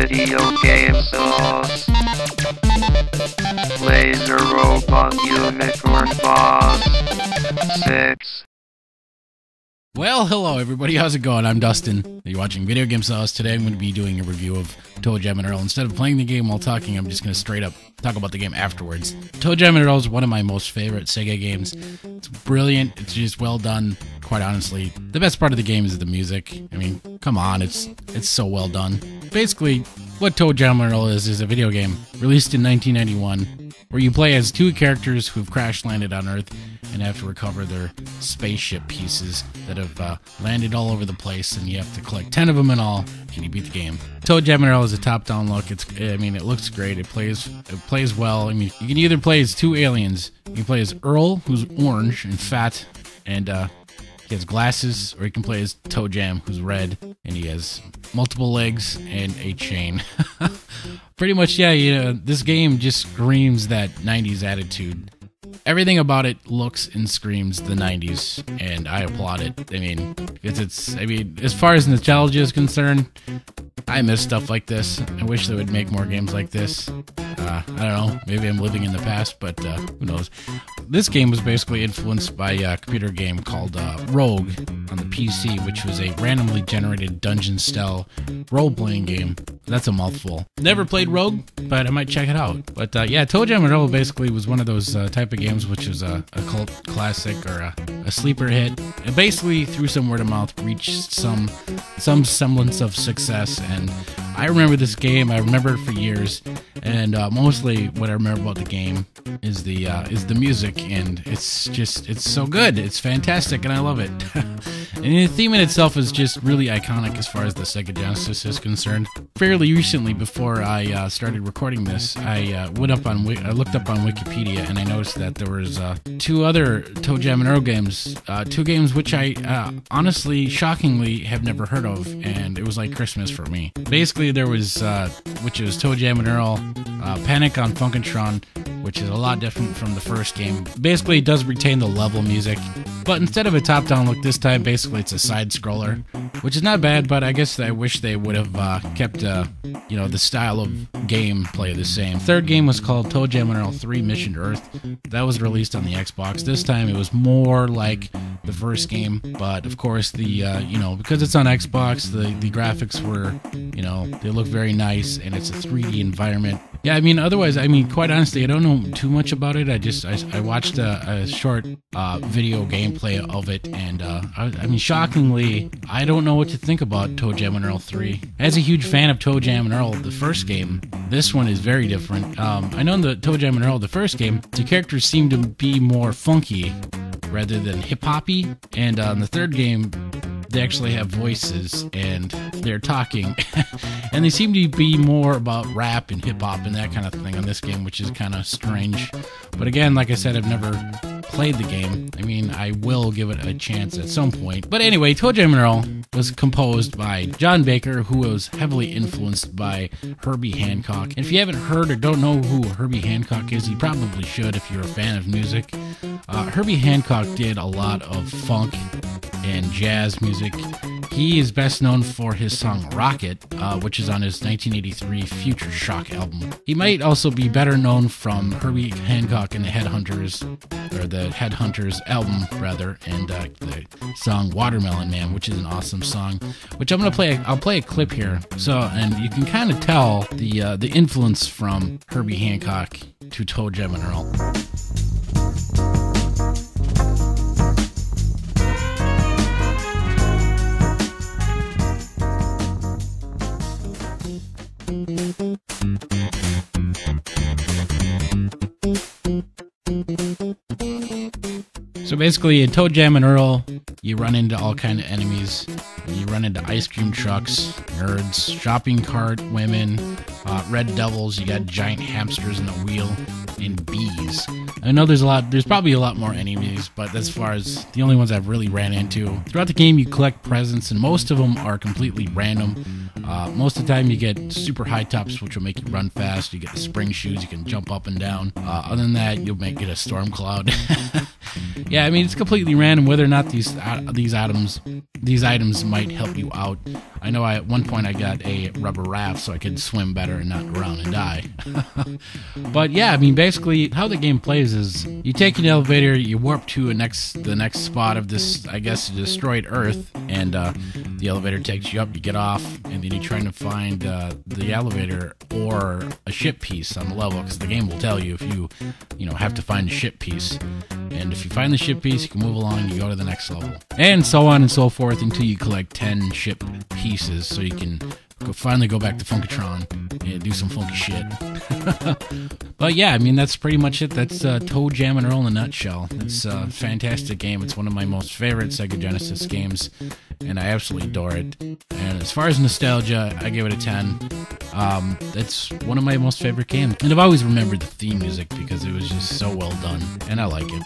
Video game sauce. Laser robot unicorn boss. 6. Well, hello everybody, how's it going? I'm Dustin. You're watching Video Game Sauce. Today I'm going to be doing a review of Toejam and Earl. Instead of playing the game while talking, I'm just going to straight up talk about the game afterwards. Toejam and Earl is one of my most favorite Sega games. It's brilliant, it's just well done, quite honestly. The best part of the game is the music. I mean, come on, it's so well done. Basically, what Toejam and Earl is a video game released in 1991 where you play as two characters who've crash-landed on Earth and have to recover their spaceship pieces that have landed all over the place, and you have to collect 10 of them in all, and you beat the game. Toejam and Earl is a top-down look. It looks great. It plays well. I mean, you can either play as two aliens. You can play as Earl, who's orange and fat, and he has glasses, or you can play as Toejam, who's red, and he has multiple legs and a chain. Pretty much, yeah, this game just screams that 90s attitude. Everything about it looks and screams the 90s, and I applaud it. I mean, as far as nostalgia is concerned, I miss stuff like this. I wish they would make more games like this. I don't know, maybe I'm living in the past, but who knows. This game was basically influenced by a computer game called Rogue on the PC, which was a randomly generated dungeon-style role-playing game. That's a mouthful. Never played Rogue, but I might check it out. But yeah, Toejam and Earl basically was one of those type of games which was a cult classic or a sleeper hit. It basically, through some word of mouth, reached some semblance of success, and I remember this game. I remember it for years, and mostly what I remember about the game is the music, and it's so good. It's fantastic, and I love it. And the theme in itself is just really iconic as far as the Sega Genesis is concerned. Fairly recently, before I started recording this, I looked up on Wikipedia, and I noticed that there was two other Toejam and Earl games, two games which I honestly, shockingly, have never heard of, and it was like Christmas for me. Basically, there was which is Toejam and Earl, Panic on Funketron, which is a lot different from the first game. Basically, it does retain the level music, but instead of a top-down look this time, basically it's a side-scroller, which is not bad, but I guess I wish they would have kept, the style of gameplay the same. Third game was called Toejam and Earl 3 Mission to Earth. That was released on the Xbox. This time it was more like the first game, but of course because it's on Xbox, the graphics were, they look very nice, and it's a 3D environment. Yeah, otherwise, quite honestly, I don't know too much about it. I watched a short video gameplay of it, and shockingly, I don't know what to think about Toejam and Earl 3. As a huge fan of Toejam and Earl, the first game, this one is very different. I know in the Toejam and Earl, the first game, the characters seem to be more funky rather than hip-hoppy, and in the third game, they actually have voices, and they're talking, and they seem to be more about rap and hip-hop and that kind of thing on this game, which is kind of strange. But again, like I said, I've never played the game. I will give it a chance at some point. But anyway, Toejam and Earl was composed by John Baker, who was heavily influenced by Herbie Hancock. And if you haven't heard or don't know who Herbie Hancock is, you probably should if you're a fan of music. Herbie Hancock did a lot of funk and jazz music. He is best known for his song Rocket, which is on his 1983 Future Shock album. He might also be better known from Herbie Hancock and the Headhunters album, rather, and the song Watermelon Man, which is an awesome song, which I'm going to play. I'll play a clip here, and you can kind of tell the influence from Herbie Hancock to Toejam and Earl. So basically, in Toejam and Earl, you run into all kind of enemies. You run into ice cream trucks, nerds, shopping cart women, red devils. You got giant hamsters in the wheel, and bees. I know there's probably a lot more enemies, but as far as the only ones I've really ran into. Throughout the game, you collect presents, and most of them are completely random. Most of the time, you get super high tops, which will make you run fast. You get the spring shoes, you can jump up and down. Other than that, you'll get a storm cloud. Yeah, it's completely random whether or not these items might help you out. I know at one point I got a rubber raft so I could swim better and not drown and die. But yeah, I mean, basically how the game plays is you take an elevator, you warp to the next spot of this, I guess, destroyed Earth, and the elevator takes you up, you get off, and then you're trying to find the elevator or a ship piece on the level, because the game will tell you if you have to find a ship piece. And if you find the ship piece, you can move along, you go to the next level. And so on and so forth until you collect 10 ship pieces, so you can finally go back to Funketron and do some funky shit. But yeah, I mean, that's pretty much it. That's Toejam and Earl in a nutshell. It's a fantastic game. It's one of my most favorite Sega Genesis games, and I absolutely adore it. And as far as nostalgia, I give it a 10. It's one of my most favorite games. And I've always remembered the theme music because it was just so well done, and I like it.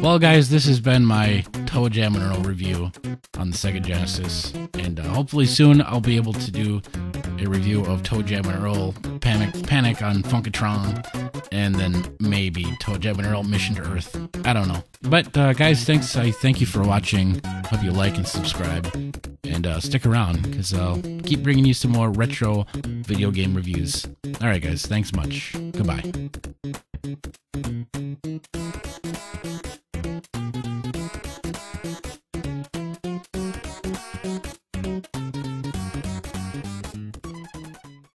Well, guys, this has been my Toejam and Earl review on the Sega Genesis, and hopefully soon I'll be able to do a review of Toejam and Earl Panic on Funketron, and then maybe Toejam and Earl Mission to Earth. I don't know. But guys, thanks. I thank you for watching. Hope you like and subscribe, and stick around because I'll keep bringing you some more retro video game reviews. All right, guys. Thanks much. Goodbye.